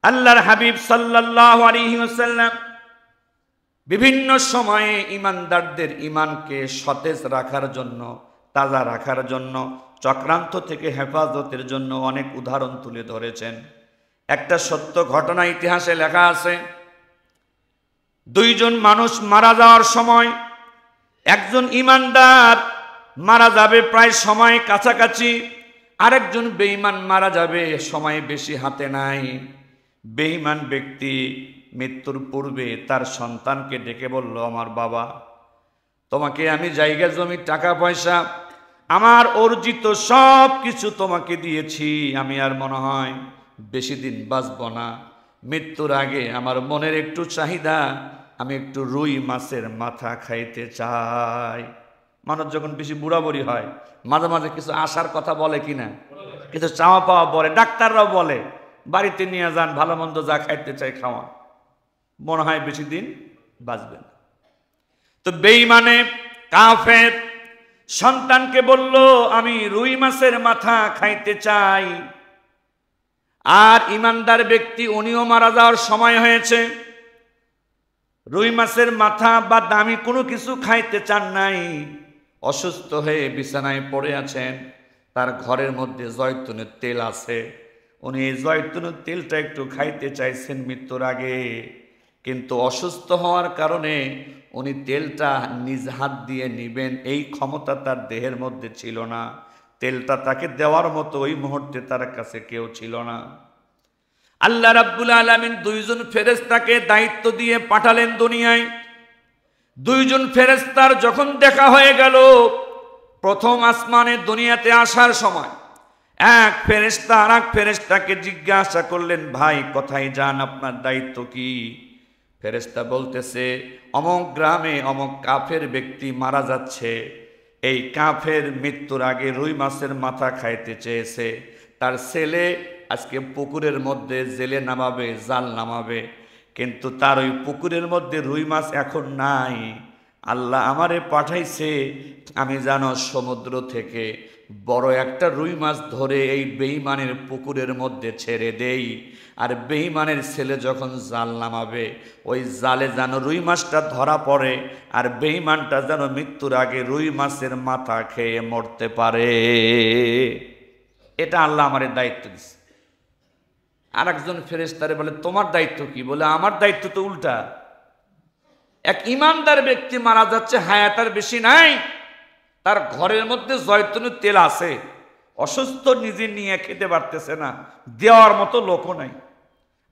আল্লাহর হাবিব সাল্লাল্লাহু আলাইহি ওয়াসাল্লাম বিভিন্ন সময়ে ঈমানদারদের ঈমানকে সতেজ রাখার জন্য, তাজা রাখার জন্য, চক্রান্ত থেকে হেফাজতের জন্য অনেক উদাহরণ তুলে ধরেছেন। একটা সত্য ঘটনা ইতিহাসে লেখা আছে। দুইজন মানুষ মারা যাওয়ার সময় একজন ঈমানদার মারা যাবে প্রায় সময় কাছাকাছি, আরেকজন বেঈমান মারা যাবে সময় বেশি হাতে নাই। বেঈমান ব্যক্তি মৃত্যুর পূর্বে তার সন্তানকে ডেকে বলল, আমার বাবা, তোমাকে আমি জায়গা জমি টাকা পয়সা আমার অর্জিত সব কিছু তোমাকে দিয়েছি, আমি আর মনে হয় বেশি দিন বাঁচব না। মৃত্যুর আগে আমার মনের একটু চাহিদা, আমি একটু রুই মাছের মাথা খাইতে চাই। মানুষ যখন বেশি বুড়াবুড়ি হয় মাঝে মাঝে কিছু আশার কথা বলে কিনা, কিছু চাওয়া পাওয়া বলে, ডাক্তাররাও বলে বাড়িতে নিয়ে যান, ভালো মন্দ যা খাইতে চাই খাওয়া, মনে হয় বেশি দিন বাঁচবেন। তো বেঈমানে কাফের সন্তানকে বলল, আমি রুই মাছের মাথা খাইতে চাই। আর ঈমানদার ব্যক্তি উনিও মারা যাওয়ার সময় হয়েছে, রুই মাছের মাথা বা দামি কোনো কিছু খাইতে চান নাই, অসুস্থ হয়ে বিছানায় পড়ে আছেন। তার ঘরের মধ্যে জয়তুনের তেল আছে, উনি এই জয়তুনের তেলটা একটু খাইতে চাইছেন মৃত্যুর আগে, কিন্তু অসুস্থ হওয়ার কারণে উনি তেলটা নিজ হাত দিয়ে নিবেন এই ক্ষমতা তার দেহের মধ্যে ছিল না। তেলটা তাকে দেওয়ার মতো ওই মুহূর্তে তার কাছে কেউ ছিল না। আল্লাহ রাব্বুল আলামিন দুইজন ফেরেশতাকে দায়িত্ব দিয়ে পাঠালেন দুনিয়ায়। দুইজন ফেরেশতার যখন দেখা হয়ে গেল, প্রথম আসমানে দুনিয়াতে আসার সময় এক ফেরেশতা আর এক ফেরেশতাকে জিজ্ঞাসা করলেন, ভাই কোথায় যান, আপনার দায়িত্ব কি? ফেরেশতা বলতেছে, অমুক গ্রামে অমুক কাফের ব্যক্তি মারা যাচ্ছে, এই কাফের মৃত্যুর আগে রুই মাছের মাথা খাইতে চেয়েছে, তার ছেলে আজকে পুকুরের মধ্যে জেলে নামাবে, জাল নামাবে, কিন্তু তার ওই পুকুরের মধ্যে রুই মাছ এখন নাই। আল্লাহ আমারে পাঠাইছে আমি যেন সমুদ্র থেকে বড় একটা রুই মাছ ধরে এই বেঈমানের পুকুরের মধ্যে ছেড়ে দেই, আর বেঈমানের ছেলে যখন জাল নামাবে ওই জালে যেন রুই মাছটা ধরা পড়ে, আর বেঈমানটা যেন মৃত্যুর আগে রুই মাছের মাথা খেয়ে মরতে পারে। এটা আল্লাহ আমারে দায়িত্ব দিচ্ছে। আর একজন ফেরেশতারে বলে, তোমার দায়িত্ব কি? বলে, আমার দায়িত্ব তো উল্টা। এক ঈমানদার ব্যক্তি মারা যাচ্ছে, হায়াত আর বেশি নাই, তার ঘরের মধ্যে জয়তুনের তেল আছে, অসুস্থ, নিজে নিয়ে খেতে পারতেছে না, দেওয়ার মতো লোকও নাই।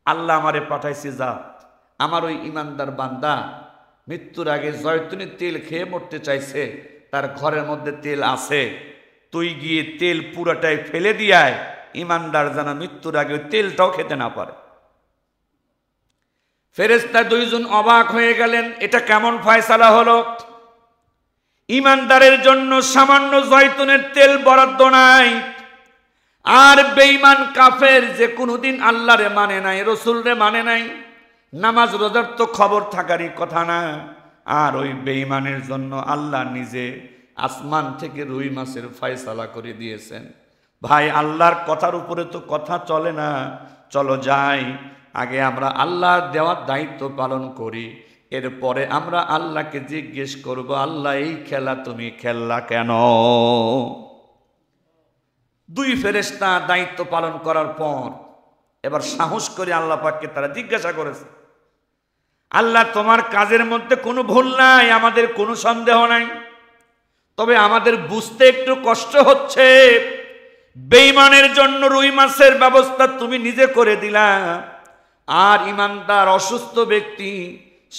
আল্লাহ আমারে পাঠাইছে, যা আমার ওই ঈমানদার বান্দা মৃত্যুর আগে জয়তুনের তেল খেয়ে মরতে চাইছে, তার ঘরের মধ্যে তেল আছে, তুই গিয়ে তেল পুরাটাই ফেলে দিয়ায়, ঈমানদার যেন মৃত্যুর আগে ওই তেলটাও খেতে না পারে। ফেরেশতা দুইজন অবাক হয়ে গেলেন, এটা কেমন ফয়সালা হলো? ঈমানদারের জন্য সামান্য জয়তুনের তেল বরাদ্দ নাই, আর বেঈমান কাফের যে কোনোদিন আল্লাহরে মানে নাই, রসুলরে মানে নাই, নামাজ রোজার তো খবর থাকারই কথা না, আর ওই বেঈমানের জন্য আল্লাহ নিজে আসমান থেকে রুই মাছের ফয়সালা করে দিয়েছেন। ভাই, আল্লাহর কথার উপরে তো কথা চলে না। চলো যাই, আগে আমরা আল্লাহর দেওয়ার দায়িত্ব পালন করি, এরপরে আমরা আল্লাহকে জিজ্ঞেস করব, আল্লাহ এই খেলা তুমি খেললা কেন? দুই ফেরেশতা দায়িত্ব পালন করার পর এবার সাহস করে আল্লাহ পাককে তারা জিজ্ঞাসা করেছে, আল্লাহ তোমার কাজের মধ্যে কোনো ভুল নাই, আমাদের কোনো সন্দেহ নাই, তবে আমাদের বুঝতে একটু কষ্ট হচ্ছে, বেঈমানের জন্য রুই মাছের ব্যবস্থা তুমি নিজে করে দিলা, আর ঈমানদার অসুস্থ ব্যক্তি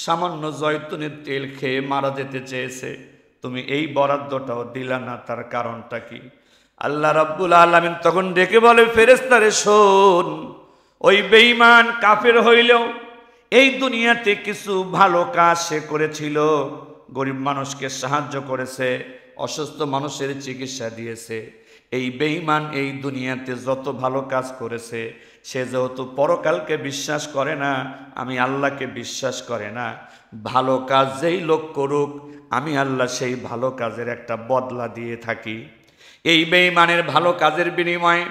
সামান্য জয়তুনের তেল খেয়ে মারা যেতে চেয়েছে, তুমি এই বরাদ্দটাও দিলা না, তার কারণটা কি? আল্লাহ রাব্বুল আলামিন তখন ডেকে বলে, ফেরেশতারে শোন, ওই বেঈমান কাফের হইলেও এই দুনিয়াতে কিছু ভালো কাজ সে করেছিল, গরিব মানুষকে সাহায্য করেছে, অসুস্থ মানুষের চিকিৎসা দিয়েছে। এই বেঈমান এই দুনিয়াতে যত ভালো কাজ করেছে, সে যেহেতু পরকালকে বিশ্বাস করে না, আমি আল্লাহকে বিশ্বাস করে না, ভালো কাজ যেই লোক করুক আমি আল্লাহ সেই ভালো কাজের একটা বদলা দিয়ে থাকি। এই বেঈমানের ভালো কাজের বিনিময়ে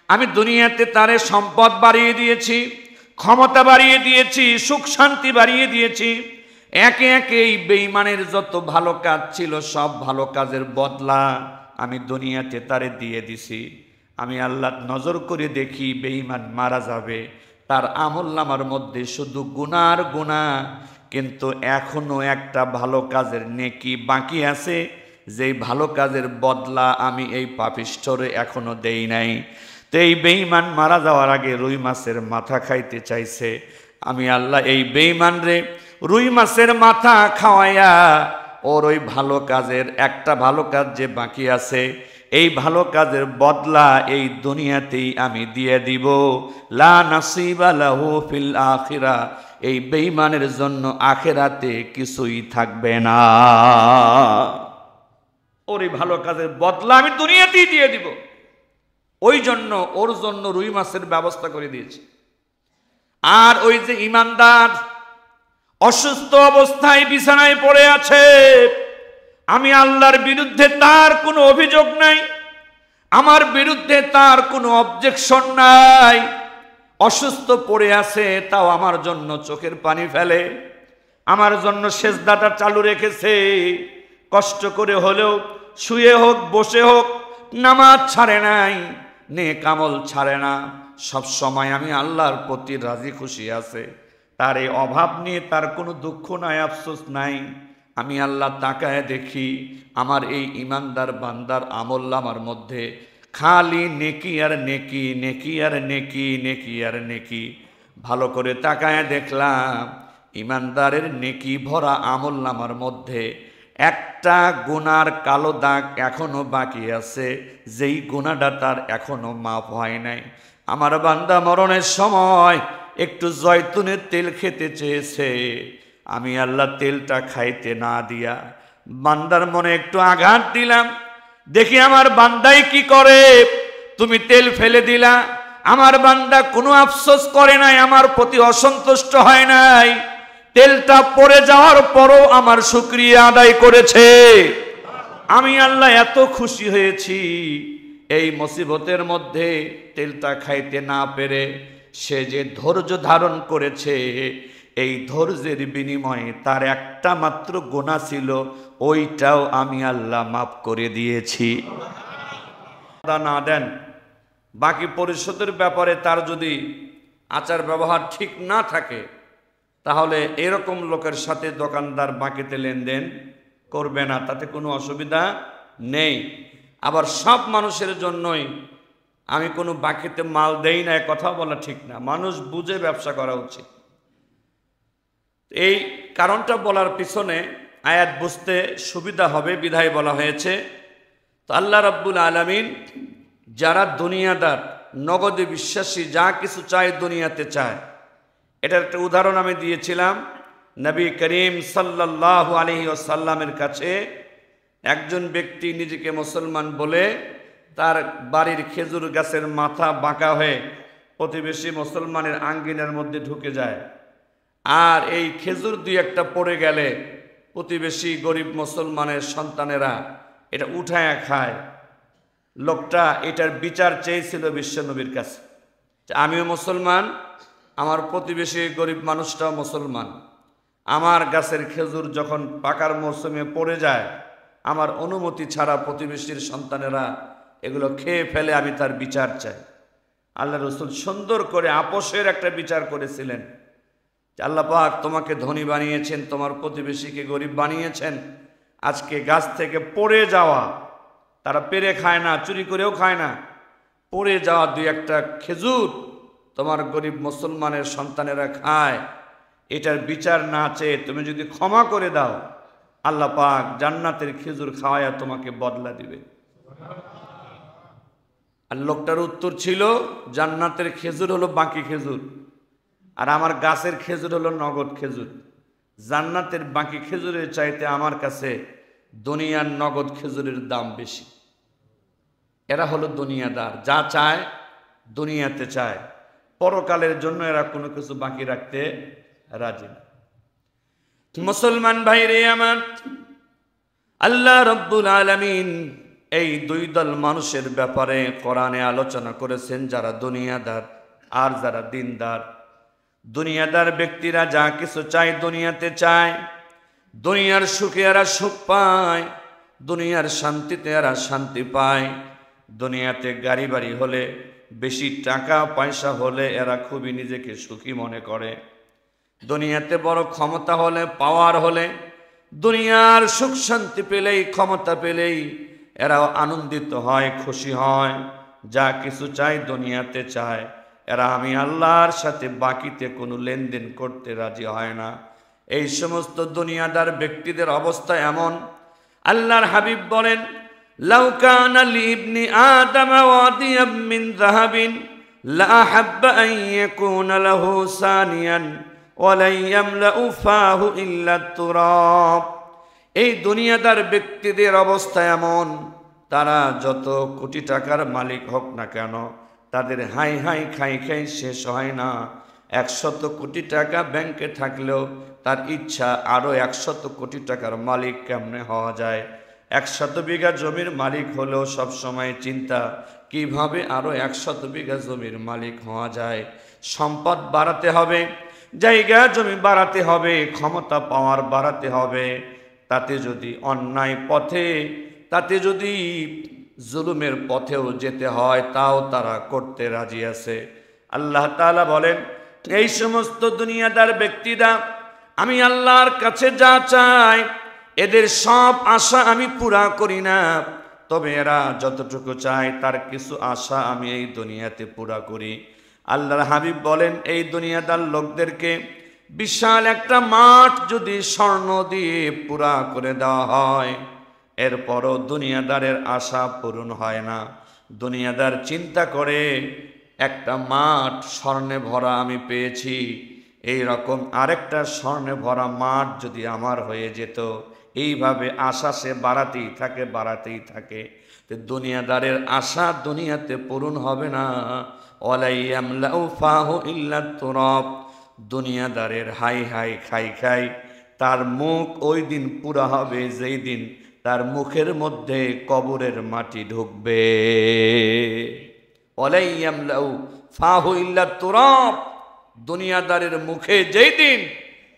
আমি দুনিয়াতে তারে সম্পদ বাড়িয়ে দিয়েছি, ক্ষমতা বাড়িয়ে দিয়েছি, সুখ শান্তি বাড়িয়ে দিয়েছি। একে একে এই বেঈমানের যত ভালো কাজ ছিল সব ভালো কাজের বদলা আমি দুনিয়াতে তারে দিয়ে দিছি। আমি আল্লাহ নজর করে দেখি বেঈমান মারা যাবে, তার আমলনামার মধ্যে শুধু গুনার গুনাহ, কিন্তু এখনো একটা ভালো কাজের নেকি বাকি আছে, যেই ভালো কাজের বদলা আমি এই পাপিষ্ঠরে এখনো দেই নাই। তো এই বেঈমান মারা যাওয়ার আগে রুই মাছের মাথা খাইতে চাইছে। আমি আল্লাহ এই বেঈমান রে রুই মাছের মাথা খাওয়াইয়া ওর ওই ভালো কাজের একটা ভালো কাজ যে বাকি আছে এই ভালো কাজের বদলা এই দুনিয়াতেই আমি দিয়ে দিব। লা নাসিবা লাহু ফিল আখিরা, এই বেঈমানের জন্য আখিরাতে কিছুই থাকবে না। ওর এই ভালো কাজের বদলা আমি দুনিয়াতেই দিয়ে দিব। ওই জন্য ওর জন্য রুই মাছের ব্যবস্থা করে দিয়েছি। আর ওই যে ঈমানদার অসুস্থ অবস্থায় বিছানায় পড়ে আছে, আমি আল্লাহর বিরুদ্ধে তার কোনো অভিযোগ নাই, আমার বিরুদ্ধে তার কোনো অবজেকশন নাই, অসুস্থ পড়ে আছে তাও আমার জন্য চোখের পানি ফেলে, আমার জন্য সেজদাটা চালু রেখেছে, কষ্ট করে হলেও শুয়ে হোক বসে হোক নামাজ ছাড়ে নাই, নেক আমল ছাড়ে না, সব সময় আমি আল্লাহর প্রতি রাজি খুশি আছে। তার এই অভাব নিয়ে তার কোনো দুঃখ নাই, আফসোস নাই। আমি আল্লাহ তাকায় দেখি আমার এই ঈমানদার বান্দার আমলনামার মধ্যে খালি নেকি আর নেকি, নেকি আর নেকি, নেকি আর নেকি। ভালো করে তাকায় দেখলাম ঈমানদারের নেকি ভরা আমলনামার মধ্যে একটা গুনার কালো দাগ এখনো বাকি আছে, যেই গুনাহটা তার এখনো মাফ হয় নাই। আমার বান্দা মরণের সময় একটু জয়তুনের তেল খেতে চেয়েছে, আমি আল্লাহ তেলটা খাইতে না দিয়া বান্দার মনে একটু আঘাত দিলাম, দেখি আমার বান্দাই কি করে। তুমি তেল ফেলে দিলা, আমার বান্দা কোনো আফসোস করে নাই, আমার প্রতি অসন্তুষ্ট হয় নাই, তেলটা পড়ে যাওয়ার পরও আমার শুকরিয়া আদায় করেছে। আমি আল্লাহ এত খুশি হয়েছি। এই মুসিবতের মধ্যে তেলটা খাইতে না পেরে সে যে ধৈর্য ধারণ করেছে, এই ধৈর্যের বিনিময়ে তার একটা মাত্র গুনাহ ছিল, ওইটাও আমি আল্লাহ মাফ করে দিয়েছি। না দেন, বাকি পরিশোধের ব্যাপারে তার যদি আচার ব্যবহার ঠিক না থাকে, তাহলে এরকম লোকের সাথে দোকানদার বাকিতে লেনদেন করবে না, তাতে কোনো অসুবিধা নেই। আবার সব মানুষের জন্যই আমি কোনো বাকিতে মাল দেই না, কথা বলা ঠিক না। মানুষ বুঝে ব্যবসা করা উচিত। এই কারণটা বলার পিছনে আয়াত বুঝতে সুবিধা হবে বিধায় বলা হয়েছে। তো আল্লাহ রাব্বুল আলামিন যারা দুনিয়াদার, নগদে বিশ্বাসী, যা কিছু চায় দুনিয়াতে চায়, এটার একটা উদাহরণ আমি দিয়েছিলাম। নবী করিম সাল্লাল্লাহু আলাইহি ওয়াসাল্লামের কাছে একজন ব্যক্তি নিজেকে মুসলমান বলে তার বাড়ির খেজুর গাছের মাথা বাঁকা হয়ে প্রতিবেশী মুসলমানের আঙ্গিনার মধ্যে ঢুকে যায়, আর এই খেজুর দুই একটা পড়ে গেলে প্রতিবেশী গরিব মুসলমানের সন্তানেরা এটা উঠায়া খায়। লোকটা এটার বিচার চেয়েছিল বিশ্বনবীর কাছে, আমিও মুসলমান, আমার প্রতিবেশী গরিব মানুষটাও মুসলমান, আমার গাছের খেজুর যখন পাকার মৌসুমে পড়ে যায় আমার অনুমতি ছাড়া প্রতিবেশীর সন্তানেরা এগুলো খেয়ে ফেলে, আমি তার বিচার চাই। আল্লাহ রসুল সুন্দর করে আপোষের একটা বিচার করেছিলেন। আল্লাহ পাক তোমাকে ধনী বানিয়েছেন, তোমার প্রতিবেশীকে গরিব বানিয়েছেন, আজকে গাছ থেকে পড়ে যাওয়া, তারা পেরে খায় না, চুরি করেও খায় না, পড়ে যাওয়া দুই একটা খেজুর তোমার গরিব মুসলমানের সন্তানেরা খায়, এটার বিচার না চেয়ে তুমি যদি ক্ষমা করে দাও, আল্লাহ পাক জান্নাতের খেজুর খাওয়ায়া তোমাকে বদলা দিবে। আর লোকটার উত্তর ছিল, জান্নাতের খেজুর হলো বাকি খেজুর, আর আমার গাছের খেজুর হলো নগদ খেজুর। জান্নাতের বাকি খেজুরের চাইতে আমার কাছে দুনিয়ার নগদ খেজুরের দাম বেশি। এরা হলো দুনিয়াদার, যা চায় দুনিয়াতে চায়, পরকালের জন্য এরা কোনো কিছু বাকি রাখতে রাজি না। মুসলমান ভাইরে আমার, আল্লাহ রব্বুল আলামিন এই দুই দল মানুষের ব্যাপারে কোরআনে আলোচনা করেছেন, যারা দুনিয়াদার আর যারা দিনদার। দুনিয়াদার ব্যক্তিরা যা কিছু চায় দুনিয়াতে চায়, দুনিয়ার সুখে এরা সুখ পায়, দুনিয়ার শান্তিতে এরা শান্তি পায়। দুনিয়াতে গাড়ি বাড়ি হলে, বেশি টাকা পয়সা হলে এরা খুবই নিজেকে সুখী মনে করে। দুনিয়াতে বড় ক্ষমতা হলে, পাওয়ার হলে, দুনিয়ার সুখ শান্তি পেলেই, ক্ষমতা পেলেই এরাও আনন্দিত হয়, খুশি হয়। যা কিছু চায় দুনিয়াতে চায়। এরা আমি আল্লাহর সাথে বাকিতে কোনো লেনদেন করতে রাজি হয় না। এই সমস্ত দুনিয়াদার ব্যক্তিদের অবস্থা এমন। আল্লাহর হাবিব বলেন, লাউ কানা লিবনি আদম ওয়াদিয়াম মিন যাহাবিন লা আহাব্বা আন ইয়াকুনা লাহু সানিয়ান ওয়া লা ইয়ামলাউ ফাহু ইল্লা তুরাব। এই দুনিয়াদার ব্যক্তিদের অবস্থা এমন, তারা যত কোটি টাকার মালিক হোক না কেন, তাদের হাই হাই খাই খাই শেষ হয় না। 100 কোটি টাকা ব্যাংকে থাকলেও তার ইচ্ছা আরো 100 কোটি টাকার মালিক কেমনে হওয়া যায়। 100 বিঘা জমির মালিক হলেও সব সময় চিন্তা কিভাবে আরো 100 বিঘা জমির মালিক হওয়া যায়। সম্পদ বাড়াতে হবে, জায়গা জমি বাড়াতে হবে, ক্ষমতা পাওয়ার বাড়াতে হবে। তাতে যদি অন্যায় পথে, তাতে যদি জুলুমের পথেও যেতে হয়, তাও তারা করতে রাজি আছে। আল্লাহ তাআলা বলেন, এই সমস্ত দুনিয়াদার ব্যক্তিরা আমি আল্লাহর কাছে যা চাই, এদের সব আশা আমি পুরা করি না, তবে এরা যতটুকু চায় তার কিছু আশা আমি এই দুনিয়াতে পুরা করি। আল্লাহর হাবিব বলেন, এই দুনিয়াদার লোকদেরকে বিশাল একটা মাঠ যদি স্বর্ণ দিয়ে পুরা করে দেওয়া হয়, এরপরও দুনিয়াদারের আশা পূরণ হয় না। দুনিয়াদার চিন্তা করে, একটা মাঠ স্বর্ণে ভরা আমি পেয়েছি, এই রকম আরেকটা স্বর্ণে ভরা মাঠ যদি আমার হয়ে যেত। এইভাবে আশা সে বাড়াতেই থাকে, বাড়াতেই থাকে। তো দুনিয়াদারের আশা দুনিয়াতে পূরণ হবে না। ওয়ালা ইয়ামলাউ ফাহু ইল্লা তুরাব। দুনিয়াদারের হাই হাই খাই খাই, তার মুখ ওই দিন পুরা হবে যেই দিন তার মুখের মধ্যে কবরের মাটি ঢুকবে। ওয়ালা ইয়ামলাউ ফাহু ইল্লা তুরাব। দুনিয়াদারের মুখে যেই দিন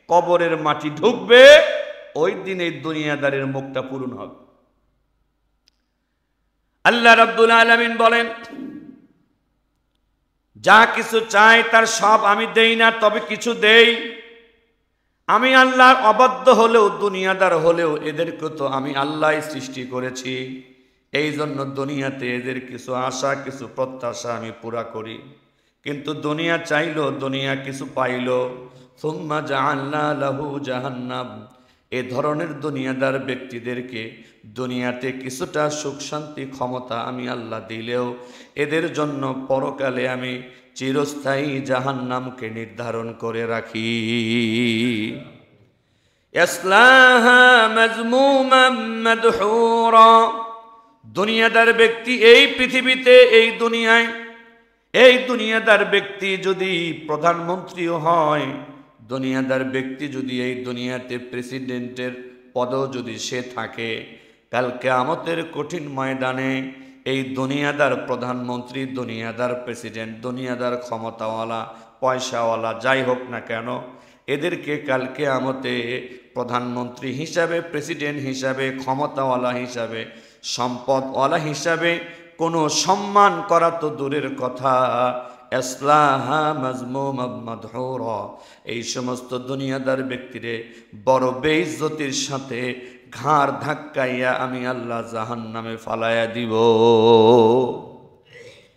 কবরের মাটি ঢুকবে, ওই দিন এই দুনিয়াদারের মুখটা পূরণ হবে। আল্লাহ রাব্বুল আলামিন বলেন, যা কিছু চাই তার সব আমি দেই না, তবে কিছু দেই। আমি আল্লাহর অবাধ্য হলেও, দুনিয়াদার হলেও এদেরকে তো আমি আল্লাহই সৃষ্টি করেছি। এই জন্য দুনিয়াতে এদের কিছু আশা, কিছু প্রত্যাশা আমি পুরা করি। কিন্তু দুনিয়া চাইলো, দুনিয়া কিছু পাইলো, সুম্মা জাআলনা লাহু জাহান্নাম। এ ধরনের দুনিয়াদার ব্যক্তিদেরকে দুনিয়াতে কিছুটা সুখ শান্তি ক্ষমতা আমি আল্লাহ দিলেও এদের জন্য পরকালে আমি চিরস্থায়ী জাহান্নামকে নির্ধারণ করে রাখি। ইয়াসলাহা মাজমুমান মাদহুরা। দুনিয়াদার ব্যক্তি এই পৃথিবীতে, এই দুনিয়ায়, এই দুনিয়াদার ব্যক্তি যদি প্রধানমন্ত্রীও হয়, দুনিয়াদার ব্যক্তি যদি এই দুনিয়াতে প্রেসিডেন্টের পদেও যদি সে থাকে, কাল কিয়ামতের কঠিন ময়দানে এই দুনিয়াদার প্রধানমন্ত্রী, দুনিয়াদার প্রেসিডেন্ট, দুনিয়াদার ক্ষমতাওয়ালা, পয়সাওয়ালা যাই হোক না কেন, এদেরকে কাল কিয়ামতে প্রধানমন্ত্রী হিসাবে, প্রেসিডেন্ট হিসাবে, ক্ষমতাওয়ালা হিসাবে, সম্পদওয়ালা হিসাবে কোনো সম্মান করা তো দূরের কথা, ইসলাহা মাজমুমান মাদহুরা। এই সমস্ত দুনিয়াদার ব্যক্তিরে বড় বেইজ্জতির সাথে ঘাড় ধাক্কাইয়া আমি আল্লাহ জাহান্নামে ফালাইয়া দিব।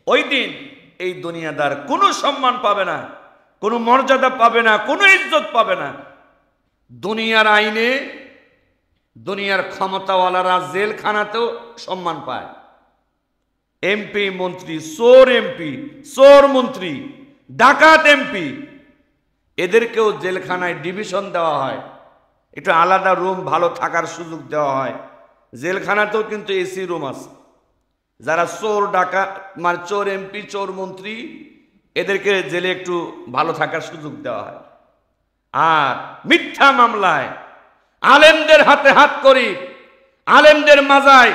ওই দিন এই দুনিয়াদার কোনো সম্মান পাবে না, কোনো মর্যাদা পাবে না, কোনো ইজ্জত পাবে না। দুনিয়ার আইনে দুনিয়ার ক্ষমতাওয়ালারা জেলখানাতেও সম্মান পায়। এমপি মন্ত্রী, চোর এমপি, চোর মন্ত্রী, ডাকাত এমপি, এদেরকেও জেলখানায় ডিভিশন দেওয়া হয়, একটু আলাদা রুম, ভালো থাকার সুযোগ দেওয়া হয়। জেলখানাতেও কিন্তু এসি রুম আছে। যারা চোর, ডাকাত, মানে চোর এমপি, চোর মন্ত্রী, এদেরকে জেলে একটু ভালো থাকার সুযোগ দেওয়া হয়। আর মিথ্যা মামলায় আলেমদের হাতে হাত করি, আলেমদের মাজায়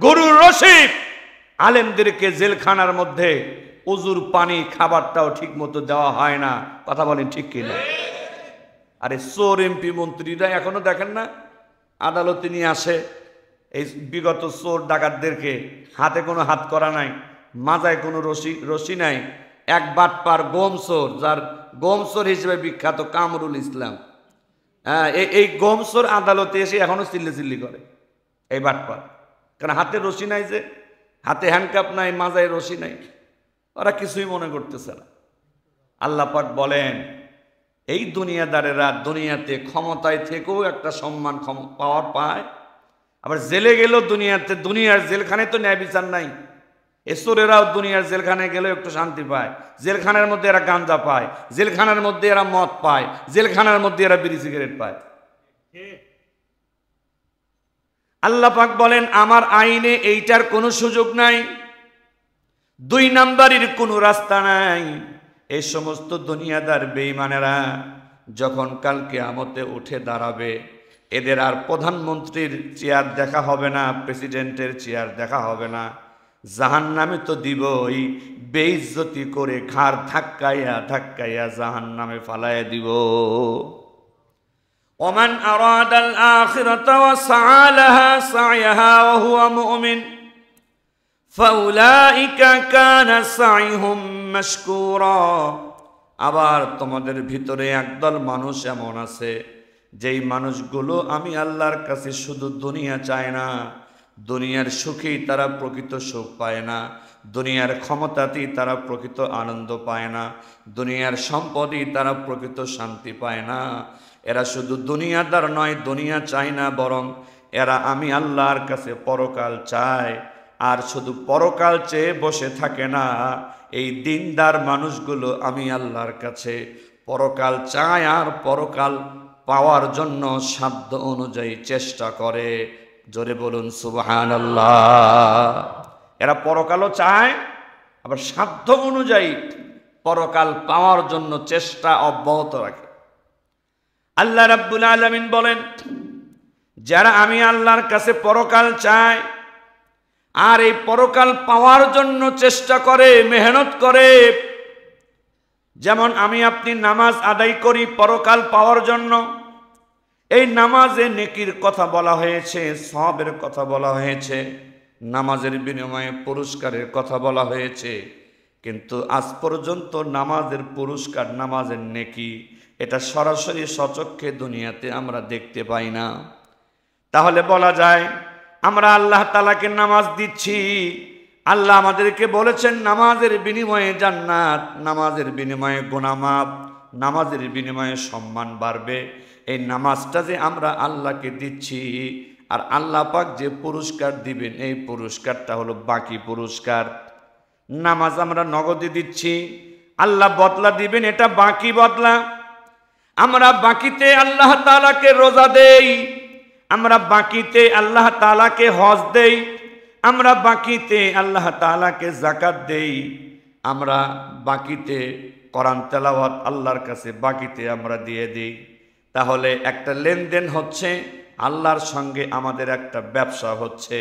গরুর রশি, আলেমদেরকে জেলখানার মধ্যে ওজুর পানি খাবারটাও ঠিক মতো দেওয়া হয় না। কথা বলেন ঠিক কিনা? আরে চোর এমপি মন্ত্রীরা এখনো দেখেন না আদালতে নিয়ে আসে এই বিগত চোর ডাকাতদেরকে, হাতে কোনো হাত করা নাই, মাজায় কোনো রশি নাই, এক বাটপার গোম চোর, যার গোম চোর হিসেবে বিখ্যাত কামরুল ইসলাম। হ্যাঁ, এই গোম চোর আদালতে এসে এখনো চিল্লি করে এই বাটপার, কারণ হাতে রশি নাই, যে হাতে হ্যান্ডকাপ নাই, মাজায় রশি নাই, ওরা কিছুই মনে করতেছে না। আল্লাহ পাক বলেন এই দুনিয়াদারেরা দুনিয়াতে ক্ষমতায় থেকেও একটা সম্মান পাওয়ার পায়, আবার জেলে গেলেও দুনিয়াতে, দুনিয়ার জেলখানে তো ন্যায় বিচার নাই, এসরেরাও দুনিয়ার জেলখানে গেলেও একটু শান্তি পায়। জেলখানার মধ্যে এরা গাঁজা পায়, জেলখানার মধ্যে এরা মদ পায়, জেলখানার মধ্যে এরা বিড়ি সিগারেট পায়। আল্লাহ পাক বলেন আমার আইনে এইটার কোনো সুযোগ নাই, 2 নাম্বারের কোনো রাস্তা নাই। এই সমস্ত দুনিয়াদার বেঈমানেরা যখন কাল কিয়ামতে উঠে দাঁড়াবে, এদের আর প্রধানমন্ত্রীর চেয়ার দেখা হবে না, প্রেসিডেন্টের চেয়ার দেখা হবে না, জাহান্নামে তো দিবই, বেইজ্জতি করে ঘাড় ধাক্কাইয়া ধাক্কাইয়া জাহান্নামে ফালাইয়া দিব। ওমান আরাদাল আখিরাতা ওয়া সাআ লাহা সা'য়াহা ওয়া হুয়া মুমিন ফাউলাইকা কানা সা'য়ুহুম মাশকুরা। আবার তোমাদের ভিতরে একদল মানুষ এমন আছে, যেই মানুষগুলো আমি আল্লাহর কাছে শুধু দুনিয়া চায় না, দুনিয়ার সুখেই তারা প্রকৃত সুখ পায় না, দুনিয়ার ক্ষমতাতেই তারা প্রকৃত আনন্দ পায় না, দুনিয়ার সম্পদেই তারা প্রকৃত শান্তি পায় না। এরা শুধু দুনিয়াদার নয়, দুনিয়া চায় না, বরং এরা আমি আল্লাহর কাছে পরকাল চায়। আর শুধু পরকাল চেয়ে বসে থাকে না, এই দিনদার মানুষগুলো আমি আল্লাহর কাছে পরকাল চায় আর পরকাল পাওয়ার জন্য সাধ্য অনুযায়ী চেষ্টা করে। জোরে বলুন সুবহানাল্লাহ। এরা পরকালও চায়, আবার সাধ্য অনুযায়ী পরকাল পাওয়ার জন্য চেষ্টা অব্যাহত রাখে। আল্লাহ রাব্বুল আলামিন বলেন যারা আমি আল্লাহর কাছে পরকাল চায় আর এই পরকাল পাওয়ার জন্য চেষ্টা করে, মেহনত করে, যেমন আমি আপনি নামাজ আদায় করি পরকাল পাওয়ার জন্য, এই নামাজে নেকির কথা বলা হয়েছে, সওয়াবের কথা বলা হয়েছে, নামাজের বিনিময়ে পুরস্কারের কথা বলা হয়েছে, কিন্তু আজ পর্যন্ত নামাজের পুরস্কার, নামাজের নেকি এটা সরাসরি সচক্ষে দুনিয়াতে আমরা দেখতে পাই না। তাহলে বলা যায় আমরা আল্লাহ তাআলাকে নামাজ দিচ্ছি, আল্লাহ আমাদেরকে বলেছেন নামাজের বিনিময়ে জান্নাত, নামাজের বিনিময়ে গুনাহ মাফ, নামাজের বিনিময়ে সম্মান বাড়বে। এই নামাজটা যে আমরা আল্লাহকে দিচ্ছি, আর আল্লাহ পাক যে পুরস্কার দিবেন এই পুরস্কারটা হলো বাকি পুরস্কার। নামাজ আমরা নগদে দিচ্ছি, আল্লাহ বদলা দিবেন, এটা বাকি বদলা। আমরা বাকিতে আল্লাহ তাআলাকে রোজা দেই, আমরা বাকিতে আল্লাহ তাআলাকে হজ দেই, আমরা বাকিতে আল্লাহ তাআলাকে যাকাত দেই, আমরা বাকিতে কোরআন তেলাওয়াত আল্লাহর কাছে বাকিতে আমরা দিয়ে দিই। তাহলে একটা লেনদেন হচ্ছে, আল্লাহর সঙ্গে আমাদের একটা ব্যবসা হচ্ছে।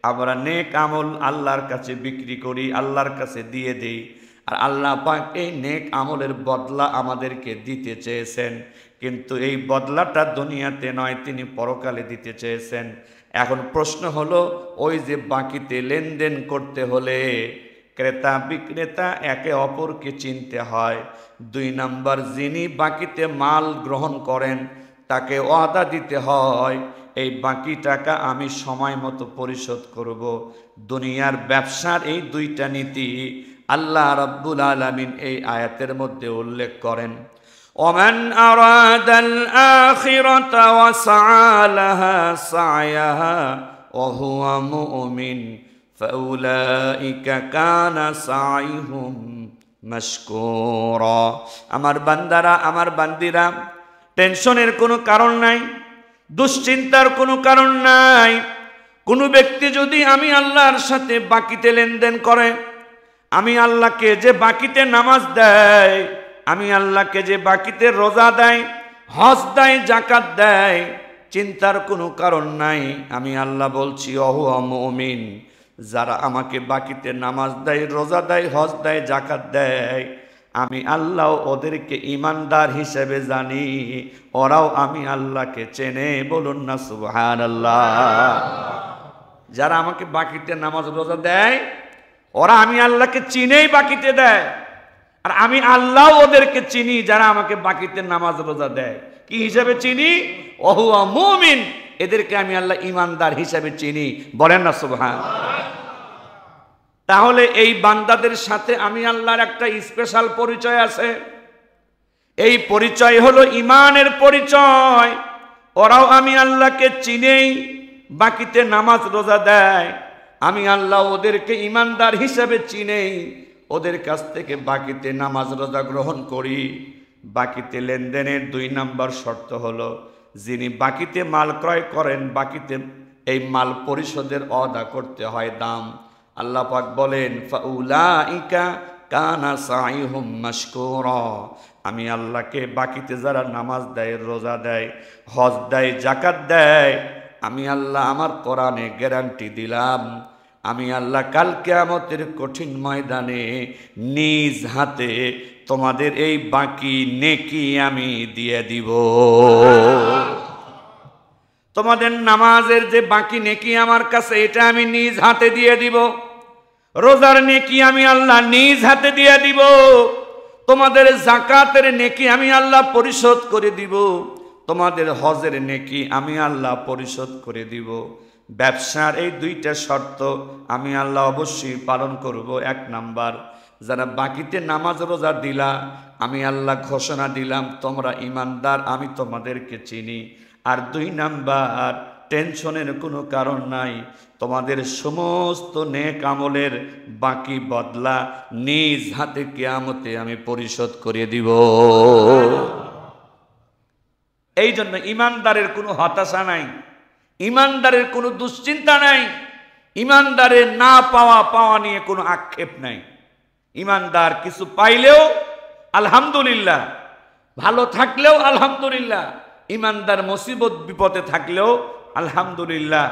আমরা নেক আমল আল্লাহর কাছে বিক্রি করি, আল্লাহর কাছে দিয়ে দিই, আর আল্লাহ পাক এই নেক আমলের বদলা আমাদেরকে দিতে চেয়েছেন, কিন্তু এই বদলাটা দুনিয়াতে নয়, তিনি পরকালে দিতে চেয়েছেন। এখন প্রশ্ন হলো, ওই যে বাকিতে লেনদেন করতে হলে ক্রেতা বিক্রেতা একে অপরকে চিনতে হয়। 2 নাম্বার, যিনি বাকিতে মাল গ্রহণ করেন তাকে ওয়াদা দিতে হয় এই বাকি টাকা আমি সময় মতো পরিশোধ করব। দুনিয়ার ব্যবসার এই 2টা নীতি আল্লাহ রাব্বুল আলামিন এই আয়াতের মধ্যে উল্লেখ করেন। ওমান আরাদাল আখিরাতা ওয়া সাআ লাহা সা'য়াহা ওয়া হুয়া মুমিন ফাউলাইকা কানা সা'য়ুহুম মাশকুরা। আমার বান্দারা, আমার বান্দিরা, টেনশনের কোনো কারণ নাই, দুশ্চিন্তার কোনো কারণ নাই। কোনো ব্যক্তি যদি আমি আল্লাহর সাথে বাকিতে লেনদেন করে, আমি আল্লাহকে যে বাকিতে নামাজ দেয়, আমি আল্লাহকে যে বাকিতে রোজা দেয়, হজ দেয়, যাকাত দেয়, চিন্তার কোনো কারণ নাই। আমি আল্লাহ বলছি ওহুয়া মুমিন যারা আমাকে বাকিতে নামাজ দেয়, রোজা দেয়, হজ দেয়, যাকাত দেয়, আমি আল্লাহ ওদেরকে ইমানদার হিসেবে জানি, ওরাও আমি আল্লাহকে চেনে। বলুন না সুবহানাল্লাহ। যারা আমাকে বাকিতে নামাজ রোজা দেয়, ওরা আমি আল্লাহকে চিনেই বাকিতে দেয়, আর আমি আল্লাহ ওদেরকে চিনি যারা আমাকে বাকিতে নামাজ রোজা দেয়। কি হিসাবে চিনি? ওহুয়া মুমিন, এদেরকে আমি আল্লাহ ইমানদার হিসাবে চিনি। বলেন না সুবহানাল্লাহ। তাহলে এই বান্দাদের সাথে আমি আল্লাহর একটা স্পেশাল পরিচয় আছে। এই পরিচয় হলো ইমানের পরিচয়। ওরাও আমি আল্লাহকে চিনেই বাকিতে নামাজ রোজা দেয়, আমি আল্লাহ ওদেরকে ইমানদার হিসাবে চিনেই ওদের কাছ থেকে বাকিতে নামাজ রোজা গ্রহণ করি। বাকিতে লেনদেনের 2 নম্বর শর্ত হলো, যিনি বাকিতে মাল ক্রয় করেন, বাকিতে এই মাল পরিশোধের অদা করতে হয় দাম। আল্লাহ পাক বলেন, ফাউলাইকা কানা সাইহুম মাশকুরা। আমি আল্লাহকে বাকিতে যারা নামাজ দেয়, রোজা দেয়, হজ দেয়, যাকাত দেয়, আমি আল্লাহ আমার কোরআনে গ্যারান্টি দিলাম, আমি আল্লাহ কাল কিয়ামতের কঠিন ময়দানে নিজ হাতে তোমাদের এই বাকি নেকি আমি দিয়ে দিব। তোমাদের নামাজের যে বাকি নেকি আমার কাছে, এটা আমি নিজ হাতে দিয়ে দিব। রোজার নেকি আমি আল্লাহ নিজ হাতে দিয়ে দিব। তোমাদের যাকাতের নেকি আমি আল্লাহ পরিশোধ করে দিব। তোমাদের হজের নেকি আমি আল্লাহ পরিশোধ করে দিব। ব্যবসার এই 2টা শর্ত আমি আল্লাহ অবশ্যই পালন করব। 1 নাম্বার, যারা বাকিতে নামাজ রোজা দিলা, আমি আল্লাহ ঘোষণা দিলাম তোমরা ইমানদার, আমি তোমাদেরকে চিনি। আর 2 নাম্বার, টেনশনের কোনো কারণ নাই, তোমাদের সমস্ত নেক আমলের বাকি বদলা নিজ হাতে কিয়ামতে আমি পরিশোধ করে দিব। এই জন্য ইমানদারের কোনো হতাশা নাই, ইমানদারের কোনো দুশ্চিন্তা নাই, ইমানদারের না পাওয়া নিয়ে কোনো আক্ষেপ নাই। ইমানদার কিছু পাইলেও আলহামদুলিল্লাহ, ভালো থাকলেও আলহামদুলিল্লাহ, ইমানদার মুসিবত বিপদে থাকলেও আলহামদুলিল্লাহ।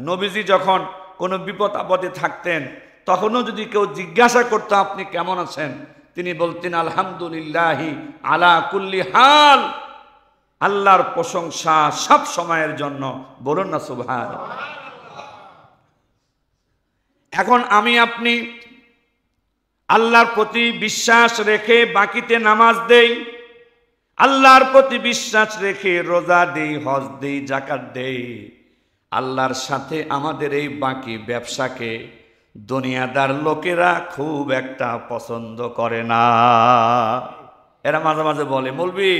নবীজি যখন কোনো বিপদ আপদে থাকতেন, তখনও যদি কেউ জিজ্ঞাসা করতো আপনি কেমন আছেন, তিনি বলতেন আলহামদুলিল্লাহি আলা কুল্লি হাল। আল্লাহর প্রশংসা সব সময়ের জন্য। বলুন না সুবহানাল্লাহ। এখন আমি আপনি আল্লাহর প্রতি বিশ্বাস রেখে বাকিতে নামাজ দেই, আল্লাহর প্রতি বিশ্বাস রেখে রোজা দেই, হজ দেই, যাকাত দেই। আল্লাহর সাথে আমাদের এই বাকি ব্যবসাকে দুনিয়াদার লোকেরা খুব একটা পছন্দ করে না। এরা মাঝে মাঝে বলে, মৌলবি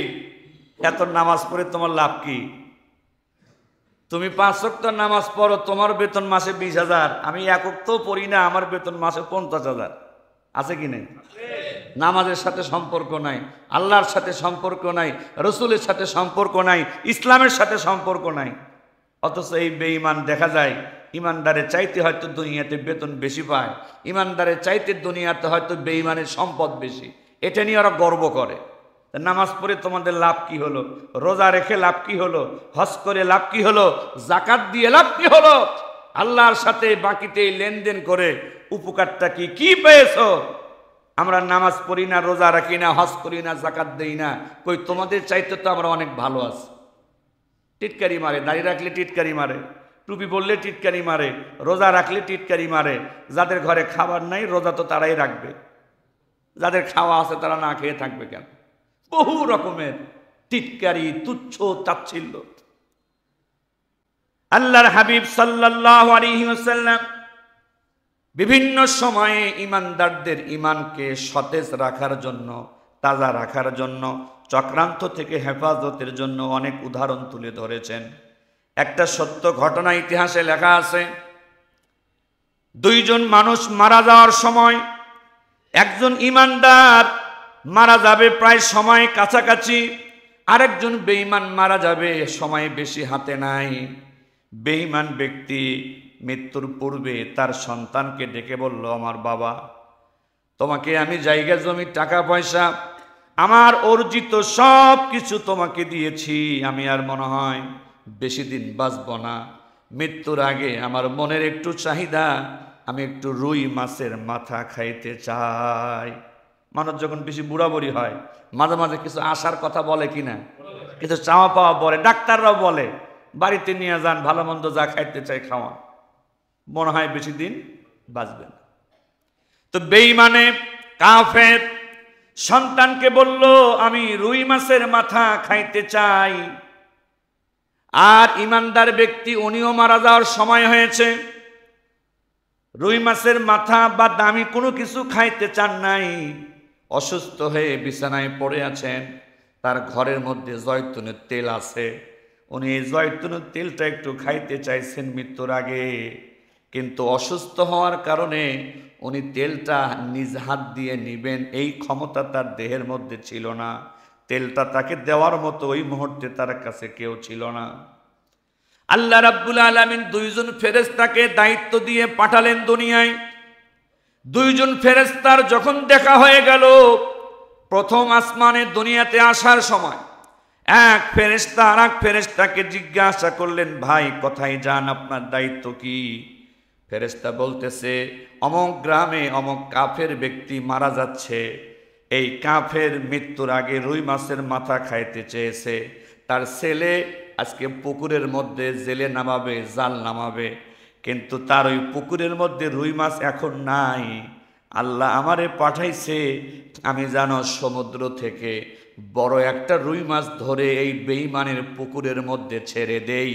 এত নামাজ পড়ে তোমার লাভ কি? তুমি 5 ওয়াক্ত নামাজ পড়ো, তোমার বেতন মাসে 20,000, আমি 1 ওয়াক্তও পড়ি না, আমার বেতন মাসে 50,000। আছে কি নেই? নামাজের সাথে সম্পর্ক নাই, আল্লাহর সাথে সম্পর্ক নাই, রসুলের সাথে সম্পর্ক নাই, ইসলামের সাথে সম্পর্ক নাই। অথচ এই বেঈমান দেখা যায় ইমানদারের চাইতে হয়তো দুনিয়াতে বেতন বেশি পায়, ইমানদারের চাইতে দুনিয়াতে হয়তো বেঈমানের সম্পদ বেশি। এটা নিয়ে ওরা গর্ব করে। নামাজ পড়ে তোমাদের লাভ কি হলো? রোজা রেখে লাভ কি হলো? হজ করে লাভ কি হলো? যাকাত দিয়ে লাভ কি হলো? আল্লাহর সাথে বাকিতে লেনদেন করে উপকারটা কি? কি পেয়েছো? আমরা নামাজ পড়ি না, রোজা রাখি না, হজ করি না, যাকাত দেই না, কই তোমাদের চাইতে তো আমরা অনেক ভালো আছি। টিটকারি মারে, দাড়ি রাখলে টিটকারি মারে, টুপি পরলে টিটকারি মারে, রোজা রাখলে টিটকারি মারে। যাদের ঘরে খাবার নাই, রোজা তো তারাই রাখবে, যাদের খাওয়া আছে তারা না খেয়ে থাকবে কেন? বহু রকমের টিটকারি, তুচ্ছ তাচ্ছিল্য। আল্লাহর হাবিব সাল্লাল্লাহু আলাইহি ওয়াসাল্লাম বিভিন্ন সময়ে ইমানদারদের ইমানকে সতেজ রাখার জন্য, তাজা রাখার জন্য, চক্রান্ত থেকে হেফাজতের জন্য অনেক উদাহরণ তুলে ধরেছেন। একটা সত্য ঘটনা ইতিহাসে লেখা আছে। 2 জন মানুষ মারা যাওয়ার সময়, একজন ইমানদার মারা যাবে প্রায় সময় কাছাকাছি, আরেকজন বেঈমান মারা যাবে সময় বেশি হাতে নাই। বেঈমান ব্যক্তি মৃত্যুর পূর্বে তার সন্তানকে ডেকে বলল, আমার বাবা, তোমাকে আমি জায়গা জমি, টাকা পয়সা, আমার অর্জিত সব কিছু তোমাকে দিয়েছি, আমি আর মনে হয় বেশি দিন বাঁচব না। মৃত্যুর আগে আমার মনের একটু চাহিদা আমি একটু রুই মাছের মাথা খাইতে চাই। মানুষ যখন বেশি বুড়াবুড়ি হয় মাঝে মাঝে কিছু আশার কথা বলে কিনা, কিছু চাওয়া পাওয়া বলে, ডাক্তাররাও বলে বাড়িতে নিয়ে যান, ভালো মন্দ যা খাইতে চাই খাওয়ান, মনে হয় বেশি দিন বাঁচবেন। তো বেঈমানে কাফের সন্তানকে বলল আমি রুই মাছের মাথা খাইতে চাই। আর ইমানদার ব্যক্তি উনিও মারা যাওয়ার সময় হয়েছে, রুই মাছের মাথা বা দামি কোনো কিছু খাইতে চান নাই, অসুস্থ হয়ে বিছানায় পড়ে আছেন। তার ঘরের মধ্যে জয়তুনের তেল আছে, উনি এই জয়তুনের তেলটা একটু খাইতে চাইছেন মৃত্যুর আগে, কিন্তু অসুস্থ হওয়ার কারণে উনি তেলটা নিজ হাত দিয়ে নিবেন এই ক্ষমতা তার দেহের মধ্যে ছিল না। তেলটা তাকে দেওয়ার মতো ওই মুহূর্তে তার কাছে কেউ ছিল না। আল্লাহ রাব্বুল আলামিন দুইজন ফেরেশতাকে দায়িত্ব দিয়ে পাঠালেন দুনিয়ায়। দুইজন ফেরেশতার যখন দেখা হয়ে গেল, প্রথম আসমানে দুনিয়াতে আসার সময় এক ফেরেশতা আর এক ফেরেশতাকে জিজ্ঞাসা করলেন, ভাই কোথায় যান, আপনার দায়িত্ব কি? ফেরেশতা বলতেছে, অমুক গ্রামে অমুক কাফের ব্যক্তি মারা যাচ্ছে, এই কাফের মৃত্যুর আগে রুই মাছের মাথা খাইতে চেয়েছে, তার ছেলে আজকে পুকুরের মধ্যে জেলে নামাবে, জাল নামাবে, কিন্তু তার ওই পুকুরের মধ্যে রুই মাছ এখন নাই। আল্লাহ আমারে পাঠাইছে আমি যেন সমুদ্র থেকে বড় একটা রুই মাছ ধরে এই বেঈমানের পুকুরের মধ্যে ছেড়ে দেই,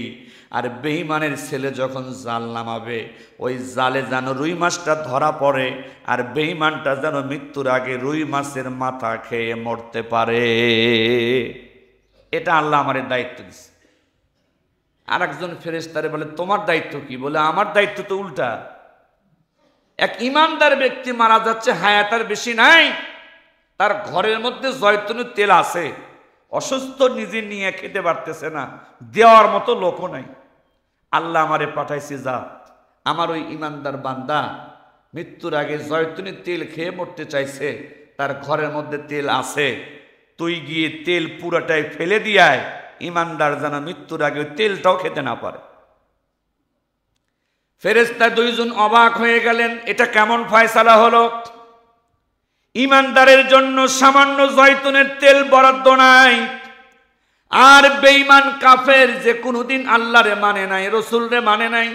আর বেঈমানের ছেলে যখন জাল নামাবে ওই জালে যেন রুই মাছটা ধরা পড়ে, আর বেঈমানটা যেন মৃত্যুর আগে রুই মাছের মাথা খেয়ে মরতে পারে। এটা আল্লাহ আমারে দায়িত্ব দিচ্ছে। আর একজন ফেরেশতারে বলে, তোমার দায়িত্ব কি? বলে, আমার দায়িত্ব তো উল্টা। এক ইমানদার ব্যক্তি মারা যাচ্ছে, হায়াতার বেশি নাই, তার ঘরের মধ্যে জয়তুনের তেল আছে, অসুস্থ, নিজে নিয়ে খেতে পারতেছে না, দেওয়ার মতো লোকও নাই। আল্লাহ আমারে পাঠাইছে, যা আমার ওই ইমানদার বান্দা মৃত্যুর আগে জয়তুনের তেল খেয়ে মরতে চাইছে, তার ঘরের মধ্যে তেল আছে, তুই গিয়ে তেল পুরাটাই ফেলে দিয়ায়, ইমানদার যেন মৃত্যুর আগে ওই তেলটাও খেতে না পারে। ফেরেশতা দুইজন অবাক হয়ে গেলেন, এটা কেমন ফয়সালা হলো? ইমানদারের জন্য সামান্য জয়তুনের তেল বরাদ্দ নাই, আর বেঈমান কাফের যে কোনোদিন আল্লাহরে মানে নাই, রসুলরে মানে নাই,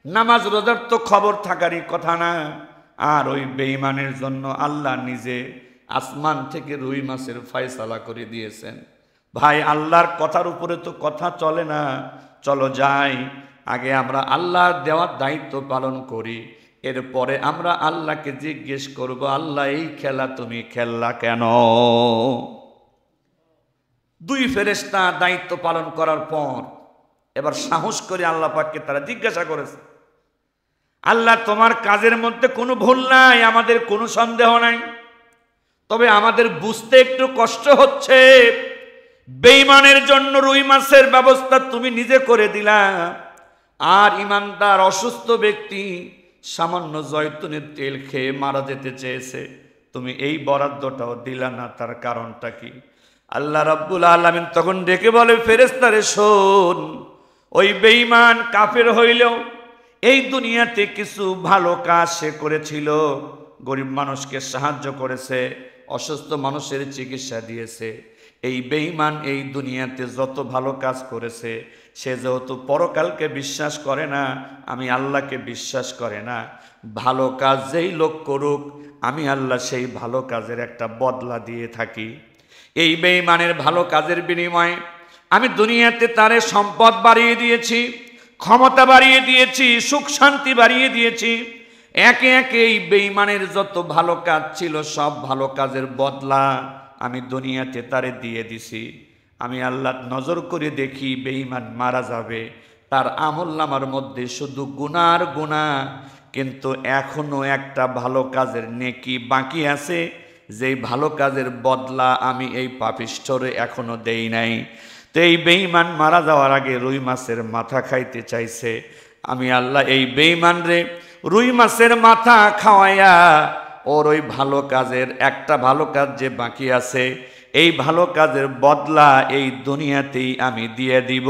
নামাজ রোজার তো খবর থাকারই কথা না, আর ওই বেঈমানের জন্য আল্লাহ নিজে আসমান থেকে রুই মাছের ফয়সালা করে দিয়েছেন। ভাই, আল্লাহর কথার উপরে তো কথা চলে না। চলো যাই, আগে আমরা আল্লাহর দেওয়ার দায়িত্ব পালন করি, এরপরে আমরা আল্লাহকে জিজ্ঞেস করব, আল্লাহ এই খেলা তুমি খেললা কেন? দুই ফেরেশতা দায়িত্ব পালন করার পর এবার সাহস করে আল্লাহ পাককে তারা জিজ্ঞাসা করেছে, আল্লাহ তোমার কাজের মধ্যে কোনো ভুল নাই, আমাদের কোনো সন্দেহ নাই, তবে আমাদের বুঝতে একটু কষ্ট হচ্ছে, বেঈমানের জন্য রুই মাছের ব্যবস্থা তুমি নিজে করে দিলা, আর ইমানদার অসুস্থ ব্যক্তি সামান্য জয়তুনের তেল খেয়ে মারা যেতে চেয়েছে, তুমি এই বরাদ্দটাও দিলা না, তার কারণটা কি? আল্লাহ রাব্বুল আলামিন তখন ডেকে বলে, ফেরেশতারে শোন, ওই বেঈমান কাফের হইলেও এই দুনিয়াতে কিছু ভালো কাজ সে করেছিল, গরিব মানুষকে সাহায্য করেছে, অসুস্থ মানুষের চিকিৎসা দিয়েছে। এই বেঈমান এই দুনিয়াতে যত ভালো কাজ করেছে, সে যেহেতু পরকালকে বিশ্বাস করে না, আমি আল্লাহকে বিশ্বাস করে না, ভালো কাজ যেই লোক করুক আমি আল্লাহ সেই ভালো কাজের একটা বদলা দিয়ে থাকি। এই বেঈমানের ভালো কাজের বিনিময়ে আমি দুনিয়াতে তারে সম্পদ বাড়িয়ে দিয়েছি, ক্ষমতা বাড়িয়ে দিয়েছি, সুখ শান্তি বাড়িয়ে দিয়েছি। একে একে এই বেঈমানের যত ভালো কাজ ছিল সব ভালো কাজের বদলা আমি দুনিয়াতে তারে দিয়ে দিছি। আমি আল্লাহ নজর করে দেখি বেঈমান মারা যাবে, তার আমলনামার মধ্যে শুধু গুনার গুনাহ, কিন্তু এখনো একটা ভালো কাজের নেকি বাকি আছে, যেই ভালো কাজের বদলা আমি এই পাপিষ্ঠরে এখনো দেই নাই। তো এই বেঈমান মারা যাওয়ার আগে রুই মাছের মাথা খাইতে চাইছে, আমি আল্লাহ এই বেঈমান রে রুই মাছের মাথা খাওয়াইয়া ওর ওই ভালো কাজের একটা ভালো কাজ যে বাকি আছে, এই ভালো কাজের বদলা এই দুনিয়াতেই আমি দিয়ে দিব।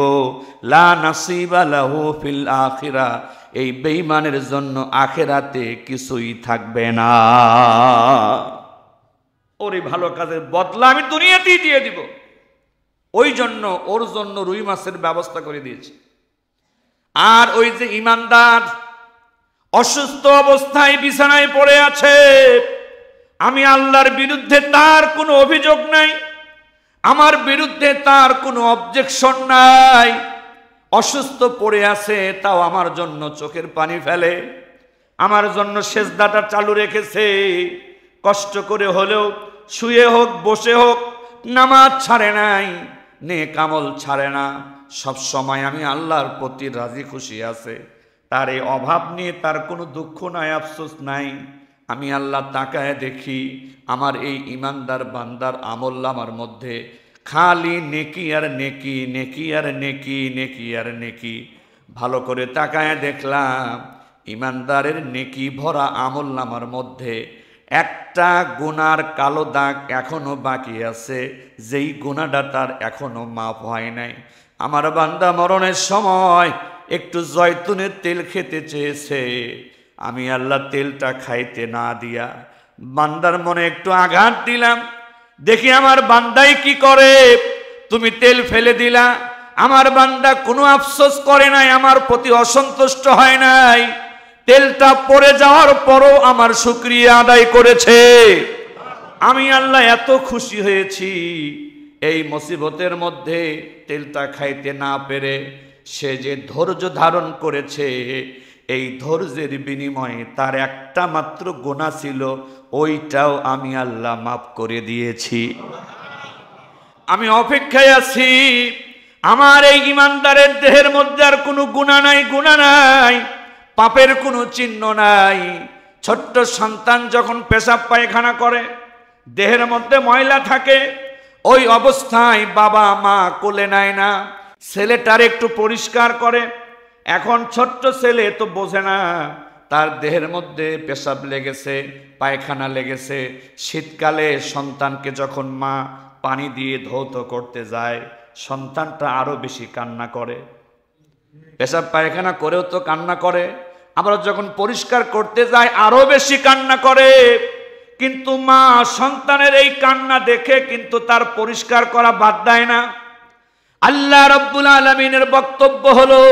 লা নাসিবা লাহু ফিল আখিরা, এই বেঈমানের জন্য আখেরাতে কিছুই থাকবে না। ওর এই ভালো কাজের বদলা আমি দুনিয়াতেই দিয়ে দিব। ওই জন্য ওর জন্য রুই মাছের ব্যবস্থা করে দিয়েছি। আর ওই যে ইমানদার অসুস্থ অবস্থায় বিছানায় পড়ে আছে, আমি আল্লাহর বিরুদ্ধে তার কোনো অভিযোগ নাই, আমার বিরুদ্ধে তার কোনো অবজেকশন নাই, অসুস্থ পড়ে আছে তাও আমার জন্য চোখের পানি ফেলে, আমার জন্য সেজদাটা চালু রেখেছে, কষ্ট করে হলেও শুয়ে হোক বসে হোক নামাজ ছাড়ে নাই, নেক আমল ছাড়ে না, সব সময় আমি আল্লাহর প্রতি রাজি খুশি আছে। তার এই অভাব নিয়ে তার কোনো দুঃখ নাই, আফসোস নাই। আমি আল্লাহ তাকায় দেখি আমার এই ইমানদার বান্দার আমলনামার মধ্যে খালি নেকি আর নেকি, নেকি আর নেকি, নেকি আর নেকি। ভালো করে তাকায় দেখলাম ইমানদারের নেকি ভরা আমলনামার মধ্যে একটা গুনার কালো দাগ এখনো বাকি আছে, যেই গুনাহটা তার এখনো মাফ হয় নাই। আমার বান্দা মরণের সময় একটু জয়তুনের তেল খেতে চেয়েছে, আমি আল্লাহ তেলটা খাইতে না দিয়া বান্দার মনে একটু আঘাত দিলাম। দেখি আমার বান্দাই কি করে। তুমি তেল ফেলে দিলা, আমার বান্দা কোনো আফসোস করে নাই, আমার প্রতি অসন্তুষ্ট হয় নাই, তেলটা পড়ে যাওয়ার পরও আমার শুকরিয়া আদায় করেছে। আমি আল্লাহ এত খুশি হয়েছি। এই মুসিবতের মধ্যে তেলটা খাইতে না পেরে সে যে ধৈর্য ধারণ করেছে, এই ধৈর্যের বিনিময়ে তার একটা মাত্র গুনাহ ছিল, ওইটাও আমি আল্লাহ মাফ করে দিয়েছি। আমি অপেক্ষায় আছি। আমার এই ইমানদারের দেহের মধ্যে আর কোনো গুনাহ নাই, গুনাহ নাই, পাপের কোনো চিহ্ন নাই। ছোট্ট সন্তান যখন পেশাব পায়খানা করে, দেহের মধ্যে ময়লা থাকে, ওই অবস্থায় বাবা মা কোলে নেয় না, ছেলেটার একটু পরিষ্কার করে। এখন ছোট্ট ছেলে তো বোঝে না, তার দেহের মধ্যে পেশাব লেগেছে, পায়খানা লেগেছে। শীতকালে সন্তানকে যখন মা পানি দিয়ে ধৌত করতে যায়, সন্তানটা আরো বেশি কান্না করে। পেশাব পায়খানা করেও তো কান্না করে, আমরা যখন পরিষ্কার করতে যাই আরো বেশি কান্না করে। কিন্তু মা সন্তানের এই কান্না দেখে কিন্তু তার পরিষ্কার করা বাদ দেয় না। আল্লাহ রাব্বুল আলামিনের বক্তব্য হলো,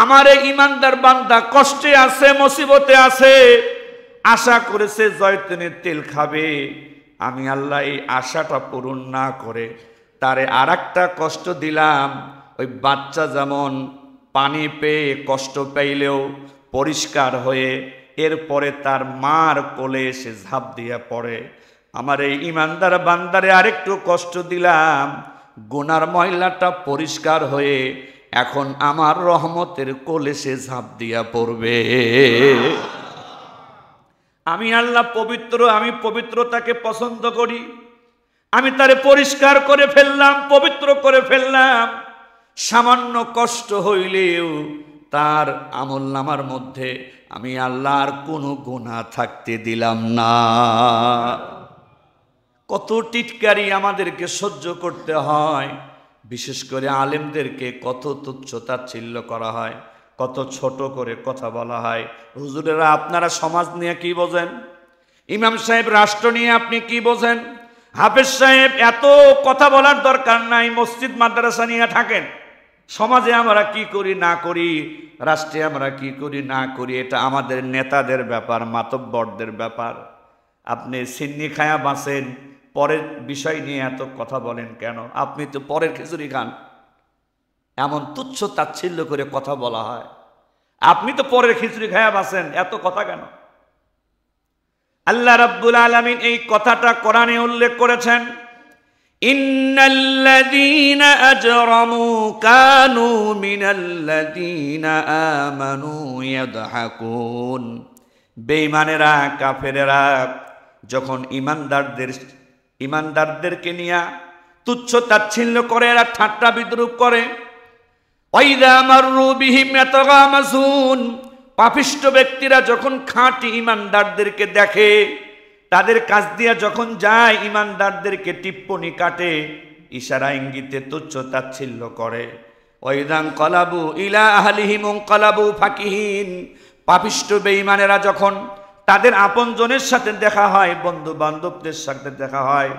আমার এই ইমানদার বান্দা কষ্টে আছে, মুসিবতে আছে, আশা করেছে জয়তুনের তেল খাবে, আমি আল্লাহ এই আশাটা পূরণ না করে তারে আরেকটা কষ্ট দিলাম। ওই বাচ্চা যেমন পানি পেয়ে কষ্ট পাইলেও পরিষ্কার হয়ে এরপরে তার মার কোলে এসে ঝাঁপ দিয়ে পড়ে, আমার এই ইমানদার বান্দারে আরেকটু কষ্ট দিলাম, গুনার ময়লাটা পরিষ্কার হয়ে এখন আমার রহমতের কোলে সে ঝাঁপ দিয়া পড়বে। আমি আল্লাহ পবিত্র, আমি পবিত্রতাকে পছন্দ করি। আমি তারে পরিষ্কার করে ফেললাম, পবিত্র করে ফেললাম। সামান্য কষ্ট হইলেও তার আমলনামার মধ্যে আমি আল্লাহর কোনো গুনাহ থাকতে দিলাম না। কত টিটকারি আমাদেরকে সহ্য করতে হয়, বিশেষ করে আলেমদেরকে কত তুচ্ছ-তাচ্ছিল্য করা হয়, কত ছোট করে কথা বলা হয়। হুজুরেরা আপনারা সমাজ নিয়ে কি বোঝেন? ইমাম সাহেব রাষ্ট্র নিয়ে আপনি কি বোঝেন? হাফেজ সাহেব এত কথা বলার দরকার নাই, মসজিদ মাদ্রাসা নিয়ে থাকেন। সমাজে আমরা কি করি না করি, রাষ্ট্রে আমরা কি করি না করি, এটা আমাদের নেতাদের ব্যাপার, মাতব্বরদের ব্যাপার। আপনি সিন্নি খায়া বাঁচেন, পরের বিষয় নিয়ে এত কথা বলেন কেন? আপনি তো পরের খিচুড়ি খান। এমন তুচ্ছ তাচ্ছিল্য করে কথা বলা হয়। আপনি তো পরের খিচুড়ি খায়া বাঁচেন, এত কথা কেন? আল্লাহ রাব্বুল আলামিন এই কথাটা কোরআনে উল্লেখ করেছেন, ইন্নাল্লাযীনা আজরামু কানু মিনাল্লাযীনা আমানু ইয়াদহাকুন। বেঈমানেরা, কাফেরেরা যখন ইমানদারদেরকে নিয়ে তুচ্ছ তাচ্ছিল্য করে, এরা ঠাট্টা বিদ্রূপ করে। ওয়াইযা মাররু বিহিম ইয়াতাগামাসুন। পাপিষ্ঠ ব্যক্তিরা যখন খাঁটি ইমানদারদেরকে দেখে, তাদের কাছ দিয়া যখন যায়, ইমানদারদেরকে টিপ্পনি কাটে, ইশারা ইঙ্গিতে তুচ্ছ তাচ্ছিল্য করে। ওয়াইদান কলাবু ইলা আহলিহিম মুনকালাবু ফাকিহিন। পাপিষ্ঠ বেঈমানেরা যখন তাদের আপনজনের সাথে দেখা হয়, বন্ধু বান্ধবদের সাথে দেখা হয়,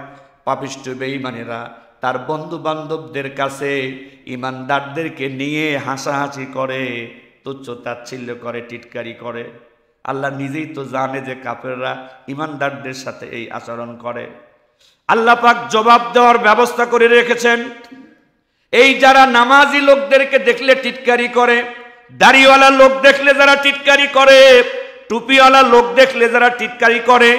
পাপিষ্ঠ বেঈমানেরা তার বন্ধু বান্ধবদের কাছে ইমানদারদেরকে নিয়ে হাসাহাসি করে, তুচ্ছ তাচ্ছিল্য করে, টিটকারি করে। আল্লাহ নিজেই তো জানে যে কাফেররা ইমানদারদের সাথে এই আচরণ করে। আল্লাহ পাক জবাব দেওয়ার ব্যবস্থা করে রেখেছেন। এই যারা নামাজি লোকদেরকে দেখলে টিটকারি করে, দাড়িওয়ালা লোক দেখলে যারা টিটকারি করে, টুপিওয়ালা লোক দেখলে যারা টিটকারি করে,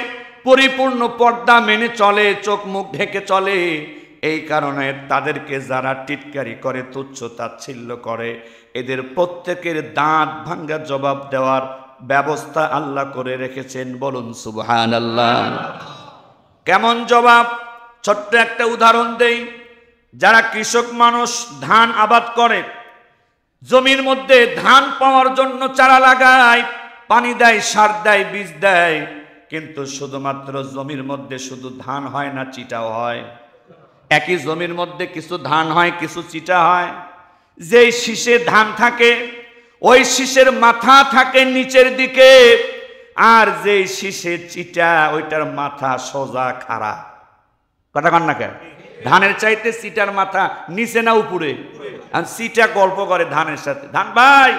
পরিপূর্ণ পর্দা মেনে চলে, চোখ মুখ ঢেকে চলে, এই কারণে তাদেরকে যারা টিটকারি করে, তুচ্ছ তাচ্ছিল্য করে, এদের প্রত্যেকের দাঁত ভাঙ্গা জবাব দেওয়ার ব্যবস্থা আল্লাহ করে রেখেছেন। বলুন সুবহানাল্লাহ। কেমন জবাব? ছোট্ট একটা উদাহরণ দেই। যারা কৃষক মানুষ ধান আবাদ করে, জমির মধ্যে ধান পাওয়ার জন্য চারা লাগায়, পানি দেয়, সার দেয়, বীজ দেয়, কিন্তু শুধুমাত্র জমির মধ্যে শুধু ধান হয় না, চিটাও হয়। একই জমির মধ্যে কিছু ধান হয়, কিছু চিটা হয়। যেই শীষে ধান থাকে ওই শীষের মাথা থাকে নিচের দিকে, আর যেই শীষে চিটা ওইটার মাথা সোজা খাড়া। কথা কন না কেন? ধানের চাইতে চিটার মাথা নিচে না উপরে? আর চিটা গল্প করে ধানের সাথে, ধান ভাই